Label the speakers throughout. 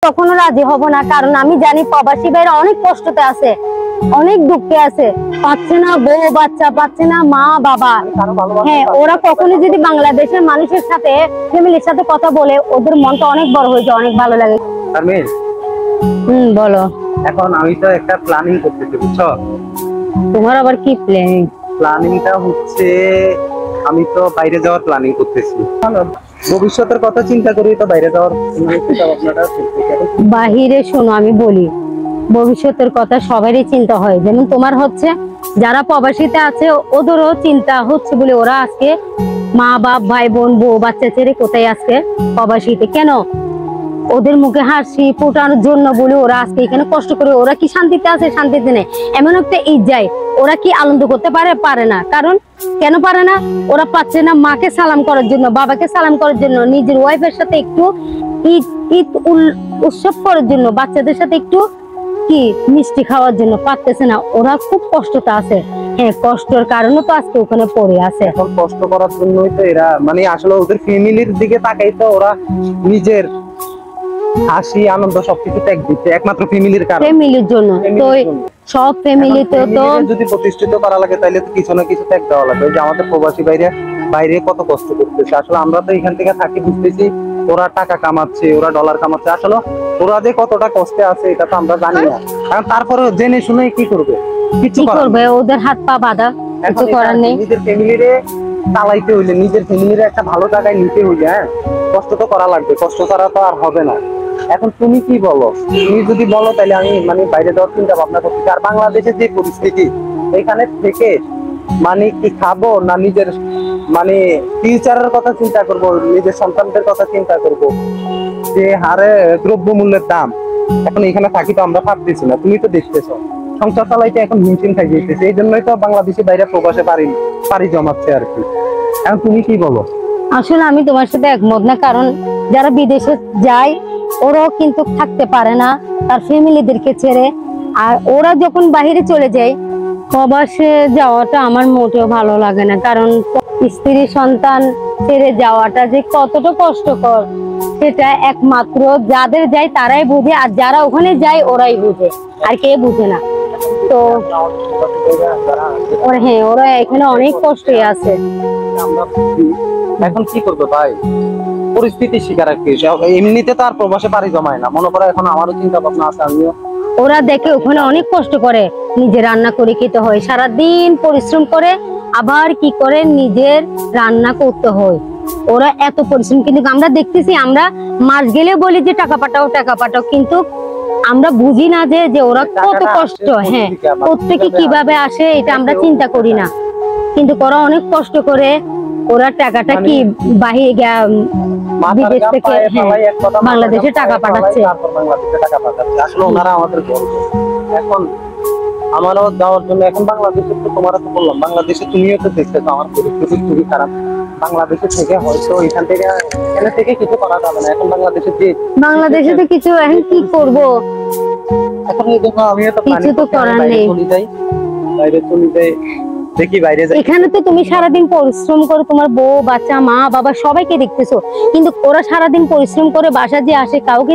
Speaker 1: কখনো রাজি হব না, কারণ আমি জানি প্রবাসী ভাইরা অনেক কষ্টতে আছে, অনেক দুঃখে আছে, পাচ্ছে না বউ বাচ্চা, পাচ্ছে না মা বাবা। হ্যাঁ, ওরা কখনো যদি বাংলাদেশের মানুষের সাথে, ফ্যামিলির সাথে কথা বলে, ওদের মনটা অনেক বড় হয়ে যায়, অনেক ভালো লাগে। বলো।
Speaker 2: এখন আমি তো একটা প্ল্যানিং করতেছি, বুঝছো?
Speaker 1: তোমার আবার কি প্ল্যানিং?
Speaker 2: প্ল্যানিংটা হচ্ছে আমি তো বাইরে যাওয়ার প্ল্যানিং করতেছি। ভবিষ্যতের কথা চিন্তা করি তো বাইরে যাওয়ার চিন্তা ভাবনাটা করতেছি।
Speaker 1: বাহিরে শোনো, আমি বলি, ভবিষ্যতের কথা সবারই চিন্তা হয়। যেমন তোমার হচ্ছে, যারা প্রবাসীতে আছে ওদেরও চিন্তা হচ্ছে বলে ওরা আজকে মা বাপ ভাই বোন বউ বাচ্চা ছেড়ে কোথায় আজকে প্রবাসীতে, কেন ওদের মুখে হাসি ফোটানোর জন্য বলে ওরা আজকে এখানে কষ্ট করে। ওরা কি শান্তিতে আছে? শান্তিতে নেই। এমন একটা ঈদ যায়, ওরা কি আনন্দ করতে পারে? পারে না। কারণ কেন পারে না? ওরা পাচ্ছে না মাকে সালাম করার জন্য, বাবাকে সালাম করার জন্য, নিজের ওয়াইফের সাথে একটু ঈদ ঈদ উৎসব করার জন্য, বাচ্চাদের সাথে একটু কি মিষ্টি খাওয়ার জন্য পারতেছে না। ওরা খুব কষ্টতে আছে। হ্যাঁ, কষ্টের কারণে তো আজকে ওখানে পড়ে আছে।
Speaker 2: এখন কষ্ট করার জন্যই তো এরা, মানে আসলে ওদের ফ্যামিলির দিকে তাকাই তো ওরা নিজের হাসি আনন্দ সবকিছু ত্যাগ দিচ্ছে একমাত্র ফ্যামিলির কারণে,
Speaker 1: ফ্যামিলির জন্য। তো সব ফ্যামিলিতে তো
Speaker 2: যদি প্রতিষ্ঠিত করা লাগে তাহলে তো কিছু না কিছু ত্যাগ দেওয়া লাগবে। যে আমাদের প্রবাসী বাইরে কত কষ্ট করতেছে, আসলে আমরা তো এখান থেকে থাকি বুঝতেছি, ওরা টাকা কামাচ্ছে, ওরা ডলার কামাচ্ছে, আসলে ওরা যে কতটা কষ্টে আছে এটা তো আমরা জানি না। কারণ তারপরে জেনে শুনে কি করবে? কিছু করবে,
Speaker 1: ওদের হাত পা বাঁধা, কিছু করার নেই।
Speaker 2: নিজের ফ্যামিলিরে চালাইতে হইলে, নিজের ফ্যামিলির একটা ভালো জায়গায় নিতে হইলে হ্যাঁ কষ্ট তো করা লাগবে, কষ্ট ছাড়া তো আর হবে না। এখন তুমি কি বলো? তুমি যদি বলো তাহলে আমি মানে বাইরে যাওয়ার চিন্তা ভাবনা করতেছি। আর বাংলাদেশের যে পরিস্থিতি, এখানে থেকে মানে কি খাবো না নিজের মানে ফিউচারের কথা চিন্তা করব, নিজের সন্তানদের কথা চিন্তা করব, যে হারে দ্রব্যমূল্যের দাম, এখন এখানে থাকি তো আমরা পারতেছি না। তুমি তো দেখতেছো সংসার চালাইতে এখন হিমশিম খাই যেতেছে, এই জন্যই তো বাংলাদেশি বাইরে প্রবাসে পাড়ি জমাচ্ছে আর কি। এখন তুমি কি বলো?
Speaker 1: আসলে আমি তোমার সাথে একমত না, কারণ যারা বিদেশে যায় ওরাও কিন্তু থাকতে পারে না তার ফ্যামিলিদেরকে ছেড়ে। আর ওরা যখন বাহিরে চলে যায়, প্রবাসে যাওয়াটা আমার মোটেও ভালো লাগে না। কারণ স্ত্রী সন্তান ছেড়ে যাওয়াটা যে কতটা কষ্টকর, সেটা একমাত্র যাদের যায় তারাই বুঝে, আর যারা ওখানে যায় ওরাই বুঝে, আর কে বুঝে না। তো হ্যাঁ, ওরা এখানে অনেক কষ্টে আছে।
Speaker 2: এখন কি করবে ভাই, পরিস্থিতি শিকার আর কি। এমনিতে তো আর প্রবাসে পাড়ি জমায় না, মনে করো এখন আমারও চিন্তা ভাবনা আছে, আমিও
Speaker 1: ওরা দেখে ওখানে অনেক কষ্ট করে, নিজে রান্না করে খেতে হয়, সারাদিন পরিশ্রম করে আবার কি করে নিজের রান্না করতে হয়। ওরা এত পরিশ্রম, কিন্তু আমরা দেখতেছি, আমরা মাস গেলে বলি যে টাকা পাঠাও টাকা পাঠাও, কিন্তু আমরা বুঝি না যে ওরা কত কষ্ট, হ্যাঁ প্রত্যেকে কিভাবে আসে এটা আমরা চিন্তা করি না। কিন্তু ওরা অনেক কষ্ট করে ওরা টাকাটা কি বাহিরে বিদেশ থেকে বাংলাদেশে টাকা পাঠাচ্ছে।
Speaker 2: আসলে ওনারা আমাদের গর্ব। এখন আমারও যাওয়ার জন্য, এখন বাংলাদেশে তো তোমারও তো বললাম, বাংলাদেশে তুমিও তো দেখতেছো আমার পরিস্থিতি খুবই খারাপ। বাংলাদেশে থেকে হয়তো এখান থেকে কিছু করা যাবে না। এখন বাংলাদেশে
Speaker 1: তো কিছু, এখন কি করবো?
Speaker 2: এখন এই জন্য আমিও তো
Speaker 1: কিছু তো করার নেই,
Speaker 2: বাইরে চলে যাই, দেখি বাইরে যাই।
Speaker 1: এখানে তো তুমি সারাদিন পরিশ্রম করে তোমার বউ বাচ্চা মা বাবা সবাইকে দেখতেছো, কিন্তু ওরা সারাদিন পরিশ্রম করে বাসা যে আসে কাউকে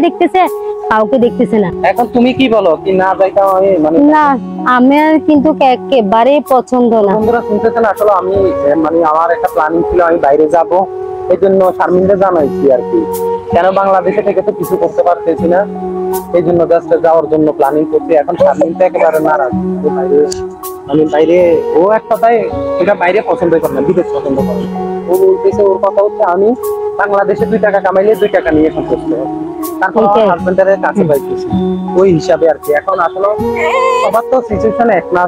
Speaker 1: দেখতেছে না।
Speaker 2: এখন তুমি কি বলো, কি না যাইতাম আমি? মানে
Speaker 1: না, আমার কিন্তু একেবারে পছন্দ না।
Speaker 2: বন্ধুরা শুনতেছেন, আসলে আমি মানে আমার একটা প্ল্যানিং ছিল আমি বাইরে যাব, এই জন্য শারমিনকে জানাইছি আর কি। কেন বাংলাদেশে থেকে তো কিছু করতে পারতেছি না, এই জন্য জাস্ট যাওয়ার জন্য প্ল্যানিং করছি। এখন শারমিন তো একেবারে নারাজ, মানে বাইরে ও এক কথায় এটা বাইরে পছন্দ করে না, বিদেশ পছন্দ করে। ও বলতেছে, ওর কথা হচ্ছে আমি বাংলাদেশে 2 টাকা কামাইলে 2 টাকা নিয়ে সন্তুষ্ট হব, তারপর হাজবেন্ডের কাছে পাইতেছি ওই হিসাবে আর কি। এখন আসলে সবার তো সিচুয়েশন এক না।